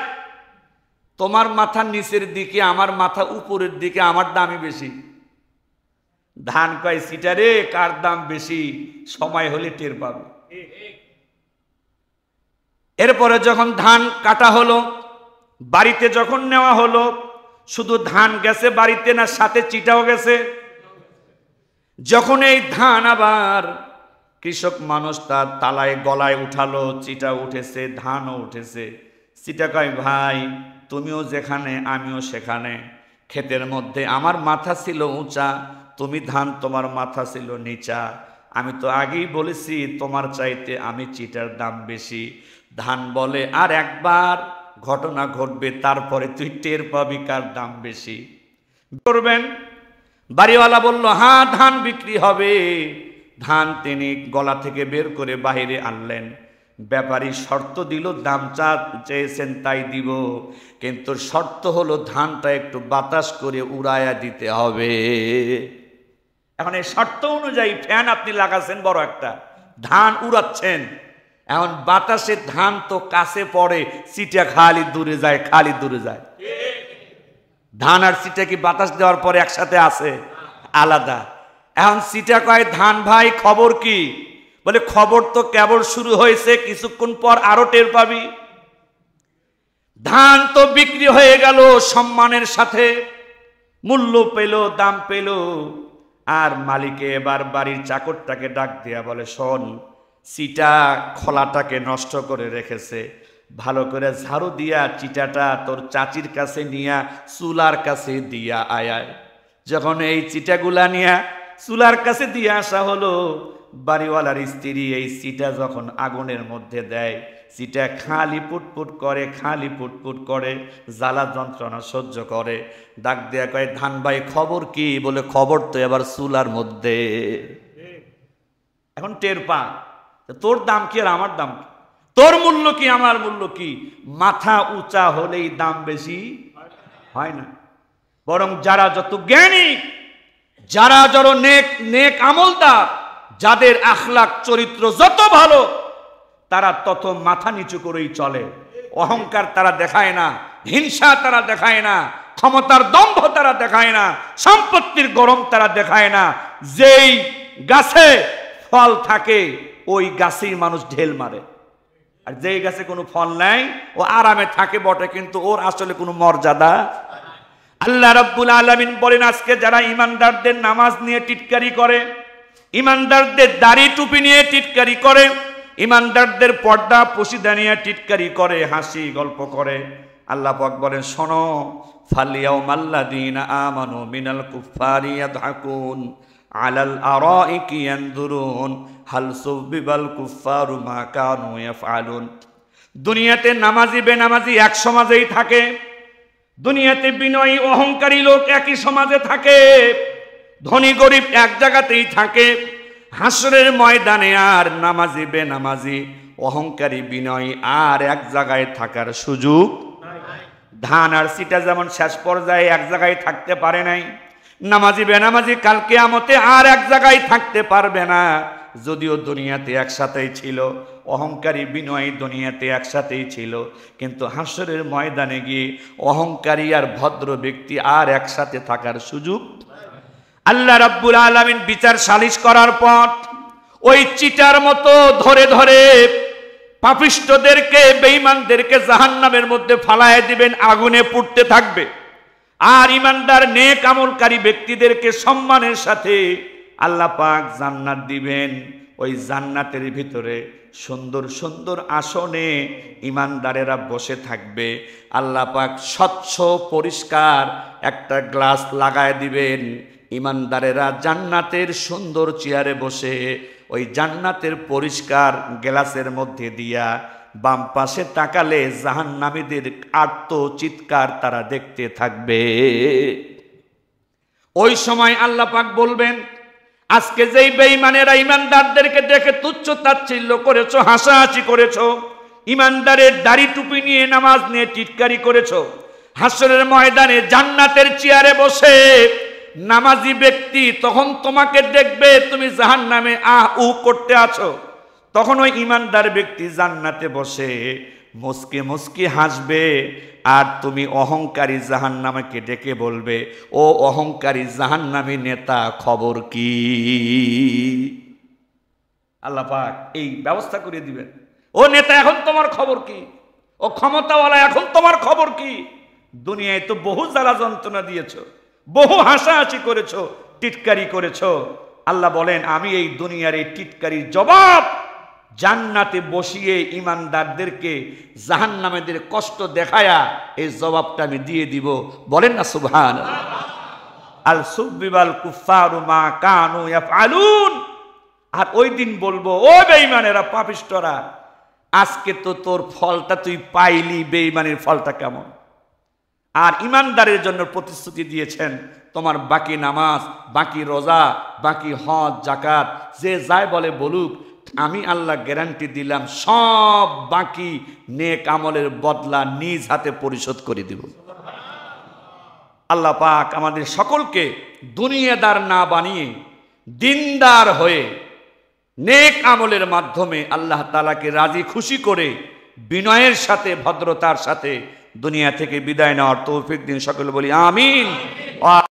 তোমার মাথা নিচের দিকে, আমার মাথা উপরের দিকে, আমার দামই বেশি। ধান কয় চিটারে কার দাম বেশি, সময় হলে টের পাবে। এরপরে যখন ধান কাটা হলো, বাড়িতে যখন নেওয়া হলো, শুধু ধান গেছে বাড়িতে না, সাথে চিটাও গেছে। যখন এই ধান আবার কৃষক মানুষ তার তালায় গলায় উঠালো, চিটা উঠেছে, ধানও উঠেছে। চিটা কয় ভাই তুমিও যেখানে আমিও সেখানে, ক্ষেতের মধ্যে আমার মাথা ছিল উঁচা, তুমি ধান তোমার মাথা ছিল নিচা। আমি তো আগেই বলেছি তোমার চাইতে আমি চিটার দাম বেশি। ধান বলে আর একবার ঘটনা ঘটবে, তারপরে তুই টের পাবি কার দাম বেশি। করবেন? বাড়িওয়ালা বলল হ্যাঁ ধান বিক্রি হবে। ধান তিনি গলা থেকে বের করে বাহিরে আনলেন। ব্যাপারী শর্ত দিল, দাম চেয়েছেন তাই দিব, কিন্তু শর্ত হলো ধানটা একটু বাতাস করে উড়াইয়া দিতে হবে। এখন এই শর্ত অনুযায়ী ফ্যান আপনি লাগাচ্ছেন বড় একটা, ধান উড়াচ্ছেন, এখন বাতাসে ধান তো কাছে পড়ে, চিটা খালি দূরে যায়, খালি দূরে যায়। ধান আর চিটা কি বাতাস দেওয়ার পরে একসাথে আছে? আলাদা। এখন চিটা কয় ধান ভাই খবর কি? বলে খবর তো কেবল শুরু হয়েছে, কিছুক্ষণ পর আরো টের পাবি। ধান তো বিক্রি হয়ে গেল সম্মানের সাথে, মূল্য পেল, দাম পেল। আর মালিকে এবার বাড়ির চাকরটাকে ডাক দিয়া বলে শোন, চিটা খোলাটাকে নষ্ট করে রেখেছে, ভালো করে ঝাড়ু দিয়া চিটাটা তোর চাচির কাছে নিয়া চুলার কাছে দিয়া আয়। যখন এই চিটাগুলা নিয়া চুলার কাছে দিয়ে আসা হলো, বাড়িওয়ালার স্ত্রী এই চিটা যখন আগুনের মধ্যে দেয়, চিটা খালি পুটপুট করে, খালি পুটপুট করে, জ্বালা যন্ত্রণা সহ্য করে। ডাক দেয়া কয় ধান ভাই খবর কি? বলে খবর তো এবার চুলার মধ্যে। এখন টের পা, তোর দাম কি আর আমার দাম কি, তোর মূল্য কি আমার মূল্য কি? মাথা উঁচা হলেই দাম বেশি হয় না, বরং যারা যত জ্ঞানী, যারা যত নেক আমলদার, যাদের আখলাক চরিত্র যত ভালো, তারা তত মাথা নিচু করেই চলে। অহংকার তারা দেখায় না, হিংসা তারা দেখায় না, ক্ষমতার দম্ভ তারা দেখায় না, সম্পত্তির গরম তারা দেখায় না। যেই গাছে ফল থাকে ওই গাছেই মানুষ ঢেল মারে, আর যেই গাছে কোনো ফল নাই ও আরামে থাকে বটে, কিন্তু ওর আসলে কোনো মর্যাদা। আল্লাহ রাব্বুল আলামিন বলেন আজকে যারা ইমানদারদের নামাজ নিয়ে টিটকারি করে, ইমানদারদের দাড়ি টুপি নিয়ে টিটকারি করে, ইমানদারদের পর্দা পশিদা নিয়ে টিটকারি করে, হাসি গল্প করে, আল্লাহ পাক বলেন শোনো, ফালিয়াউমাল্লাযীনা আমানু মিনাল কুফফারি ইয়াদহাকুন আলাল আরাইকি ইয়ানজুরুন হাল সুবিবাল কুফফারু মা কানু ইয়াফআলুন। দুনিয়াতে নামাজি বেনামাজি এক সমাজেই থাকে, দুনিয়াতে বিনয়ী অহংকারী লোক একই সমাজে থাকে, ধনী গরিব এক জায়গাতেই থাকে। হাসরের ময়দানে আর নামাজি বেনামাজি অহংকারী বিনয়ী আর এক জায়গায় থাকার সুযোগ। ধান আর সিটা যেমন শেষ পর্যায়ে এক জায়গায় থাকতে পারে নাই, নামাজি বেনামাজি কাল কিয়ামতে আর এক জায়গায় থাকতে পারবে না। যদিও দুনিয়াতে একসাথেই ছিল, অহংকারী বিনয়ী দুনিয়াতে একসাথেই ছিল, কিন্তু হাসরের ময়দানে গিয়ে অহংকারী আর ভদ্র ব্যক্তি আর একসাথে থাকার সুযোগ। আল্লাহ রাব্বুল আলামিন বিচার সালিশ করার পর ওই চিটার মতো ধরে ধরে পাপিষ্ঠদেরকে বেঈমানদেরকে জাহান্নামের মধ্যে ফালায় দিবেন, আগুনে পুড়তে থাকবে। আর ইমানদার নেক আমলকারী ব্যক্তিদেরকে সম্মানের সাথে আল্লাহ পাক জান্নাত দিবেন। ওই জান্নাতের ভিতরে সুন্দর সুন্দর আসনে ইমানদারেরা বসে থাকবে। আল্লাহ পাক স্বচ্ছ পরিষ্কার একটা গ্লাস লাগায় দিবেন। ইমানদারেরা জান্নাতের সুন্দর চেয়ারে বসে ওই জান্নাতের পরিষ্কার গ্লাসের মধ্যে দিয়া বাম পাশে তাকালে জাহান্নামীদের আর্ত চিৎকার তারা দেখতে থাকবে। ওই সময় আল্লাহ পাক বলবেন, আজকে যেই বেঈমানেরা ইমানদারদেরকে দেখে তুচ্ছ তাচ্ছিল্য করেছো, হাসাহাসি করেছো, ইমানদারের দাড়ি টুপি নিয়ে নামাজ নিয়ে টিটকারি করেছো, হাসরের ময়দানে জান্নাতের চেয়ারে বসে নামাজি ব্যক্তি তখন তোমাকে দেখবে তুমি জাহান্নামে আহ উ করতে আছো। তখন ওই ইমানদার ব্যক্তি জান্নাতে বসে মুস্কি মুস্কি হাসবে, আর তুমি অহংকারী জাহান্নামীকে ডেকে বলবে, ও অহংকারী জাহান্নামী নেতা খবর কি? আল্লাহ পাক এই ব্যবস্থা করে দিবেন। ও নেতা এখন তোমার খবর কি? ও ক্ষমতাওয়ালা এখন তোমার খবর কি? দুনিয়ায় তো বহু জ্বালা যন্ত্রণা দিয়েছো, বহু হাসাহাসি করেছো, টিটকারি করেছো। আল্লাহ বলেন, আমি এই দুনিয়ার এই টিটকারির জবাব জান্নাতে বসিয়ে ইমানদারদেরকে জাহান্নামীদের কষ্ট দেখায়া এই জবাবটা আমি দিয়ে দিব। বলেন না সুবহানাল্লাহ। আল সুবিবাল কুফারু মা কানু ইয়াফআলুন। আর ওই দিন বলবো, ও বেঈমানেরা, পাপিষ্ঠরা, আজকে তো তোর ফলটা তুই পাইলি, বেঈমানের ফলটা কেমন? আর ইমানদারের জন্য প্রতিশ্রুতি দিয়েছেন, তোমার বাকি নামাজ, বাকি রোজা, বাকি হজ, যাকাত, যে যায় বলে বলুক, আমি আল্লাহ গ্যারান্টি দিলাম সব বাকি নেক আমলের বদলা নিজ হাতে পরিশোধ করে দিব। আল্লাহ পাক আমাদের সকলকে দুনিয়াদার না বানিয়ে দিনদার হয়ে নেক আমলের মাধ্যমে আল্লাহ তাআলাকে রাজি খুশি করে বিনয়ের সাথে ভদ্রতার সাথে দুনিয়া থেকে বিদায় নেওয়ার তৌফিক দিন। সকলে বলি আমিন।